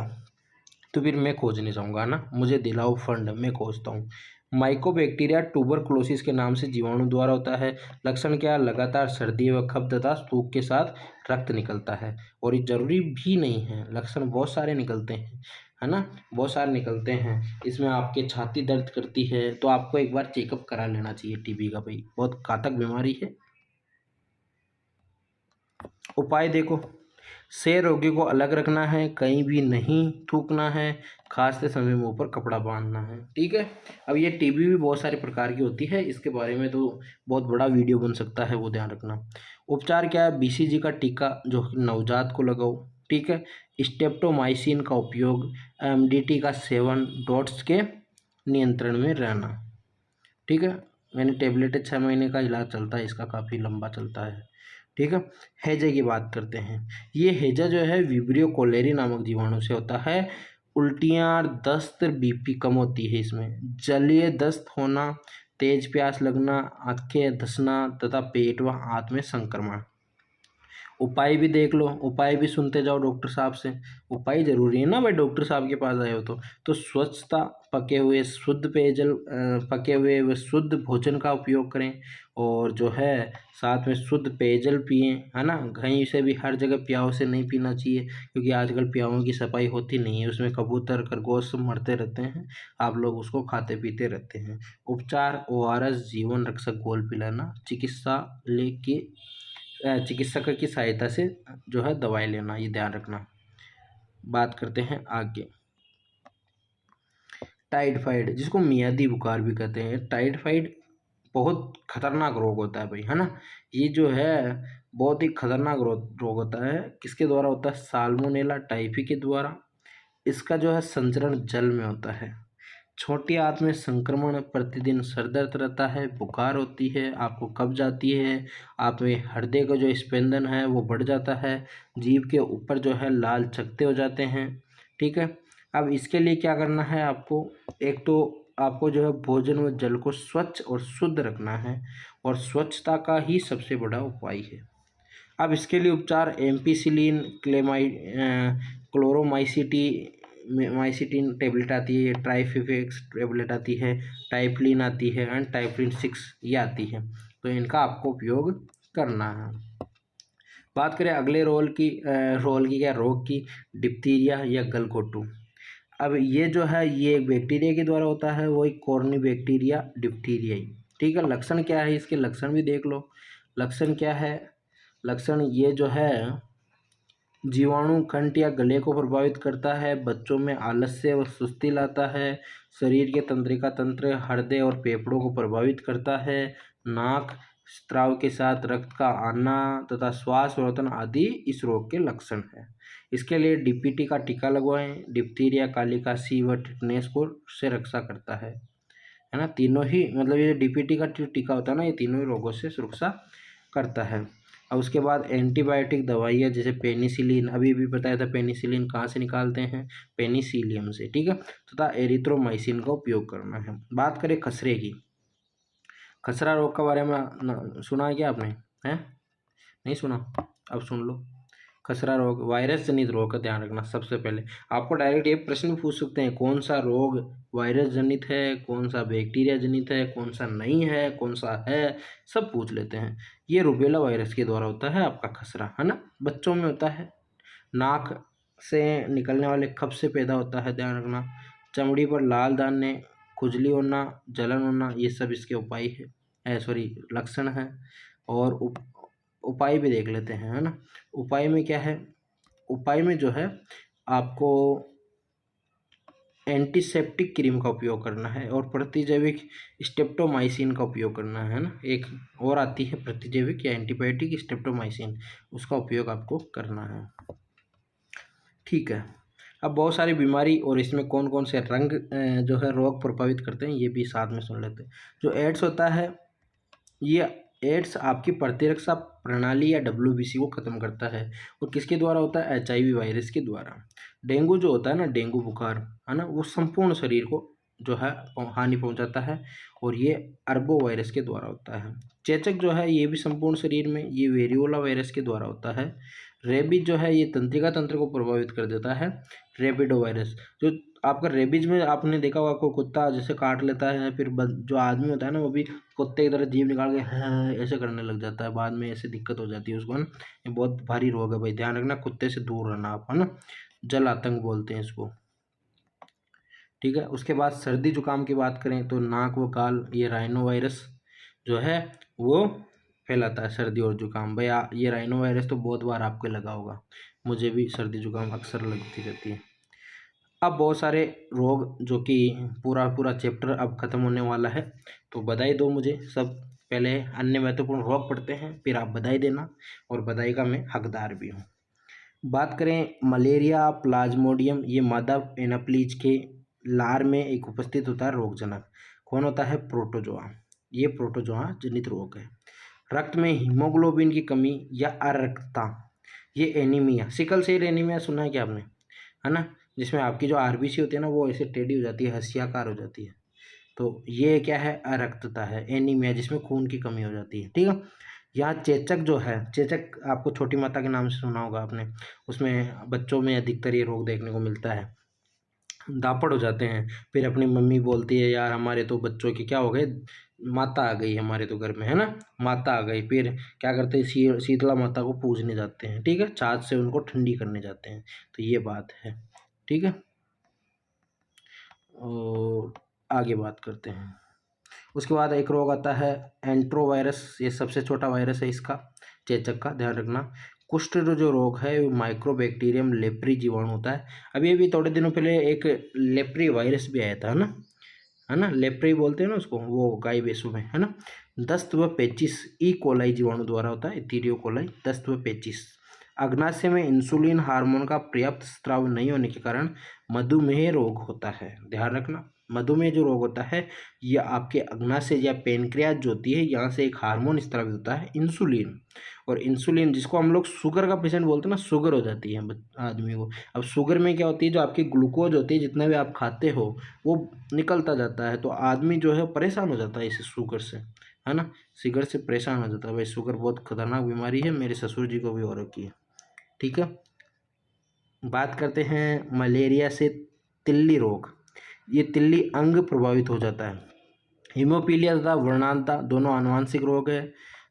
Speaker 1: तो फिर मैं खोजने जाऊंगा ना, मुझे दिलाओ फंड, मैं खोजता हूँ। माइकोबैक्टीरिया ट्यूबरकुलोसिस के नाम से जीवाणु द्वारा होता है। लक्षण क्या है, लगातार सर्दी व कफ तथा सूख के साथ रक्त निकलता है। और ये जरूरी भी नहीं है, लक्षण बहुत सारे निकलते हैं, है ना, बहुत सारे निकलते हैं। इसमें आपके छाती दर्द करती है तो आपको एक बार चेकअप करा लेना चाहिए टीबी का, भाई बहुत घातक बीमारी है। उपाय देखो, क्षय रोगी को अलग रखना है, कहीं भी नहीं थूकना है, खांसते समय मुंह पर कपड़ा बांधना है, ठीक है। अब ये टीबी भी बहुत सारे प्रकार की होती है, इसके बारे में तो बहुत बड़ा वीडियो बन सकता है, वो ध्यान रखना। उपचार क्या है, बीसीजी का टीका जो नवजात को लगाओ, ठीक है। स्टेप्टोमाइसिन का उपयोग, एमडीटी का सेवन, डॉट्स के नियंत्रण में रहना, ठीक है। मैंने टेबलेट 6 महीने का इलाज चलता है इसका, काफ़ी लंबा चलता है, ठीक है। हैजे की बात करते हैं। ये हैजा जो है विब्रियो कोलेरी नामक जीवाणु से होता है। उल्टियाँ, दस्त, बीपी कम होती है इसमें। जलीय दस्त होना, तेज प्यास लगना, आंखें धंसना तथा पेट व हाथ में संक्रमण। उपाय भी देख लो, उपाय भी सुनते जाओ डॉक्टर साहब से, उपाय जरूरी है ना भाई, डॉक्टर साहब के पास आए हो तो स्वच्छता, पके हुए शुद्ध पेयजल, पके हुए व शुद्ध भोजन का उपयोग करें, और जो है साथ में शुद्ध पेयजल पिएं, है ना। कहीं से भी हर जगह प्याऊ से नहीं पीना चाहिए, क्योंकि आजकल प्याऊँ की सफाई होती नहीं है, उसमें कबूतर खरगोश सब मरते रहते हैं, आप लोग उसको खाते पीते रहते हैं। उपचार, ओआरएस, जीवन रक्षक घोल पिलाना, चिकित्सक की सहायता से जो है दवाई लेना, ये ध्यान रखना। बात करते हैं आगे, टाइफाइड जिसको मियादी बुखार भी कहते हैं। टाइफाइड बहुत खतरनाक रोग होता है भाई, है ना। ये जो है बहुत ही खतरनाक रोग होता है। किसके द्वारा होता है, साल्मोनेला टाइफी के द्वारा। इसका जो है संचरण जल में होता है। छोटी आंत में संक्रमण, प्रतिदिन सर दर्द रहता है, बुखार होती है, आपको कब्ज आती है, आप में हृदय का जो स्पंदन है वो बढ़ जाता है, जीभ के ऊपर जो है लाल चकत्ते हो जाते हैं, ठीक है। अब इसके लिए क्या करना है आपको, एक तो आपको जो है भोजन व जल को स्वच्छ और शुद्ध रखना है, और स्वच्छता का ही सबसे बड़ा उपाय है। अब इसके लिए उपचार, एम्पिसिलिन, माइसिटीन टेबलेट आती है, ट्राइफिफेक्स टेबलेट आती है, टाइफलिन आती है, एंड टाइफलिन 6 ये आती है, तो इनका आपको उपयोग करना है। बात करें अगले रोग की, डिप्थीरिया या गलघोटू। अब ये जो है ये एक बैक्टीरिया के द्वारा होता है, वो एक कॉर्नी बैक्टीरिया डिप्थीरिया, ठीक है। लक्षण क्या है, इसके लक्षण भी देख लो। लक्षण क्या है, लक्षण ये जो है जीवाणु कंठ या गले को प्रभावित करता है, बच्चों में आलस्य व सुस्ती लाता है, शरीर के तंत्रिका तंत्र, हृदय और फेफड़ों को प्रभावित करता है, नाक, स्राव के साथ रक्त का आना तथा श्वास रोधन आदि इस रोग के लक्षण हैं। इसके लिए डीपीटी का टीका लगवाएं। डिप्थीरिया, काली काशी व टिटनेस को से रक्षा करता है ना। तीनों ही मतलब ये डीपीटी का टीका होता है ना, ये तीनों ही रोगों से सुरक्षा करता है। और उसके बाद एंटीबायोटिक दवाइयाँ जैसे पेनिसिलिन, अभी भी बताया था पेनिसिलिन कहाँ से निकालते हैं, पेनिसिलियम से, ठीक है, तथा एरिथ्रोमाइसिन का उपयोग करना है। बात करें खसरे की, खसरा रोग के बारे में सुना है क्या आपने, हैं नहीं सुना, अब सुन लो। खसरा रोग वायरस जनित रोग का ध्यान रखना। सबसे पहले आपको डायरेक्ट ये प्रश्न पूछ सकते हैं, कौन सा रोग वायरस जनित है, कौन सा बैक्टीरिया जनित है, कौन सा नहीं है, कौन सा है, सब पूछ लेते हैं। ये रूबेला वायरस के द्वारा होता है आपका खसरा, है ना, बच्चों में होता है, नाक से निकलने वाले खब से पैदा होता है, ध्यान रखना। चमड़ी पर लाल दाने, खुजली होना, जलन होना, ये सब इसके उपाय है, लक्षण है। और उपाय भी देख लेते हैं, है ना। उपाय में क्या है, उपाय में जो है आपको एंटीसेप्टिक क्रीम का उपयोग करना है और प्रतिजैविक स्ट्रेप्टोमाइसिन का उपयोग करना है ना। एक और आती है प्रतिजैविक या एंटीबायोटिक स्ट्रेप्टोमाइसिन, उसका उपयोग आपको करना है, ठीक है। अब बहुत सारी बीमारी और इसमें कौन कौन से रंग जो है रोग प्रभावित करते हैं, ये भी साथ में सुन लेते हैं। जो एड्स होता है, ये एड्स आपकी प्रतिरक्षा प्रणाली या WBC को ख़त्म करता है। और किसके द्वारा होता है, HIV वायरस के द्वारा। डेंगू जो होता है ना, डेंगू बुखार, है ना, वो संपूर्ण शरीर को जो है हानि पहुंचाता है और ये अर्बो वायरस के द्वारा होता है। चेचक जो है ये भी संपूर्ण शरीर में, ये वेरियोला वायरस के द्वारा होता है। रेबीज जो है ये तंत्रिका तंत्र को प्रभावित कर देता है, रेबिडो वायरस। जो आपका रेबीज में आपने देखा होगा, कोई कुत्ता जैसे काट लेता है, फिर जो आदमी होता है ना, वो भी कुत्ते की तरह जीभ निकाल के हाँ ऐसे करने लग जाता है, बाद में ऐसे दिक्कत हो जाती है उसको, है ना। ये बहुत भारी रोग है भाई, ध्यान रखना, कुत्ते से दूर रहना आप, है ना। जल आतंक बोलते हैं इसको, ठीक है। उसके बाद सर्दी जुकाम की बात करें तो नाक व काल, ये राइनो वायरस जो है वो फैलाता है सर्दी और जुकाम। भाई ये राइनो वायरस तो बहुत बार आपको लगा होगा, मुझे भी सर्दी जुकाम अक्सर लगती रहती है। अब बहुत सारे रोग, जो कि पूरा पूरा चैप्टर अब ख़त्म होने वाला है, तो बधाई दो मुझे सब। पहले अन्य महत्वपूर्ण रोग पढ़ते हैं, फिर आप बधाई देना, और बधाई का मैं हकदार भी हूँ। बात करें मलेरिया प्लाज्मोडियम, ये मादा एनाप्लीज के लार में एक उपस्थित होता है रोगजनक। कौन होता है, प्रोटोजोआ। ये प्रोटोजोआ जनित रोग है। रक्त में हीमोग्लोबिन की कमी या अरक्तता, ये एनीमिया, सिकल सेल एनीमिया सुना है क्या आपने, है ना, जिसमें आपकी जो RBC होती है ना, वो ऐसे टेढ़ी हो जाती है, हंसियाकार हो जाती है। तो ये क्या है, अरक्तता है, एनीमिया, जिसमें खून की कमी हो जाती है, ठीक है। यहाँ चेचक जो है, चेचक आपको छोटी माता के नाम से सुना होगा आपने, उसमें बच्चों में अधिकतर ये रोग देखने को मिलता है। दापड़ हो जाते हैं, फिर अपनी मम्मी बोलती है यार हमारे तो बच्चों के क्या हो गए, माता आ गई हमारे तो घर में, है ना, माता आ गई। फिर क्या करते हैं, शीतला माता को पूजने जाते हैं, ठीक है, छाछ से उनको ठंडी करने जाते हैं। तो ये बात है, ठीक है। और आगे बात करते हैं। उसके बाद एक रोग आता है एंट्रोवायरस, ये सबसे छोटा वायरस है इसका, चेचक का, ध्यान रखना। कुष्ठ जो रोग है वो माइक्रोबैक्टीरियम लेप्री जीवाणु होता है। अभी अभी थोड़े दिनों पहले एक लेप्री वायरस भी आया था, है ना, लेप्री बोलते हैं ना उसको, वो गाय भैंसों में, है ना। दस्त व पेचिस ई कोलाई जीवाणु द्वारा होता है, इथीरियो कोलाई, दस्त व पेचिस। अग्नाशय में इंसुलिन हार्मोन का पर्याप्त स्त्राव नहीं होने के कारण मधुमेह रोग होता है, ध्यान रखना। मधुमेह जो रोग होता है, यह आपके अग्नाशय या पेनक्रियाज जो होती है, यहाँ से एक हार्मोन स्त्रावित होता है, इंसुलिन। और इंसुलिन जिसको हम लोग शुगर का पेशेंट बोलते हैं ना, शुगर हो जाती है आदमी को। अब शुगर में क्या होती है, जो आपकी ग्लूकोज होती है, जितना भी आप खाते हो वो निकलता जाता है, तो आदमी जो है परेशान हो जाता है इस शुगर से, है ना, शुगर से परेशान हो जाता है। भाई शुगर बहुत खतरनाक बीमारी है, मेरे ससुर जी को भी हो रखी है, ठीक है। बात करते हैं मलेरिया से तिल्ली रोग, ये तिल्ली अंग प्रभावित हो जाता है। हीमोपीलिया तथा वर्णांता दोनों आनुवांशिक रोग है।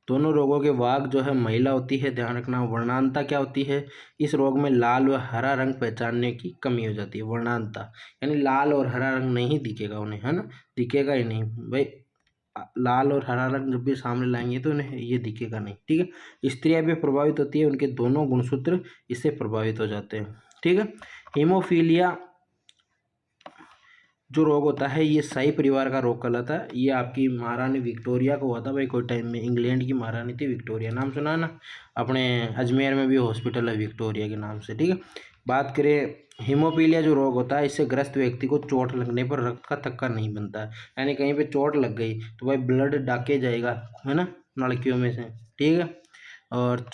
Speaker 1: दोनों रोगों के वाहक जो है महिला होती है, ध्यान रखना। वर्णांता क्या होती है, इस रोग में लाल व हरा रंग पहचानने की कमी हो जाती है, वर्णांता यानी लाल और हरा रंग नहीं दिखेगा उन्हें, है ना, दिखेगा ही नहीं भाई, लाल और हरा रंग जब भी सामने लाएंगे तो उन्हें ये दिखेगा नहीं, ठीक है। स्त्रियां भी प्रभावित होती है, उनके दोनों गुणसूत्र इससे प्रभावित हो जाते हैं, ठीक है। हीमोफीलिया जो रोग होता है, ये शाही परिवार का रोग कहलाता है। ये आपकी महारानी विक्टोरिया को हुआ था भाई, कोई टाइम में, इंग्लैंड की महारानी थी विक्टोरिया, नाम सुना ना, अपने अजमेर में भी हॉस्पिटल है विक्टोरिया के नाम से, ठीक है। बात करें हीमोपीलिया जो रोग होता है, इससे ग्रस्त व्यक्ति को चोट लगने पर रक्त का थक्का नहीं बनता है, यानी कहीं पे चोट लग गई तो भाई ब्लड डाके जाएगा, है ना, नलकियों में से, ठीक है। और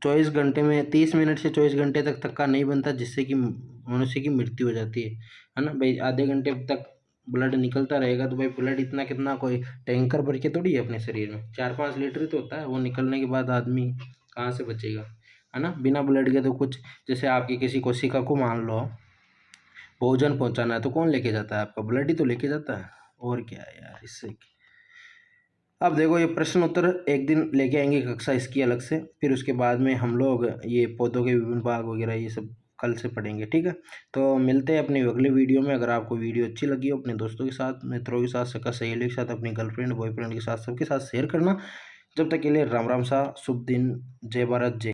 Speaker 1: 30 मिनट से 24 घंटे तक थक्का नहीं बनता, जिससे कि मनुष्य की मृत्यु हो जाती है ना। भाई आधे घंटे तक ब्लड निकलता रहेगा, तो भाई ब्लड इतना कितना, कोई टैंकर भर के थोड़ी है अपने शरीर में, 4-5 लीटर तो होता है, वो निकलने के बाद आदमी कहाँ से बचेगा, है ना। बिना ब्लड के तो कुछ, जैसे आपकी किसी कोशिका को मान लो भोजन पहुंचाना है तो कौन लेके जाता है, आपका ब्लड ही तो लेके जाता है, और क्या है यार इससे। अब देखो ये प्रश्न उत्तर एक दिन लेके आएंगे कक्षा इसकी अलग से, फिर उसके बाद में हम लोग ये पौधों के विभिन्न भाग वगैरह ये सब कल से पढ़ेंगे, ठीक है। तो मिलते हैं अपनी अगले वीडियो में। अगर आपको वीडियो अच्छी लगी हो अपने दोस्तों के साथ, मित्रों के साथ, सका सहेलियों के साथ, अपनी गर्लफ्रेंड बॉयफ्रेंड के साथ, सबके साथ शेयर करना। जब तक के लिए राम राम सा, शुभ दिन, जय भारत, जय।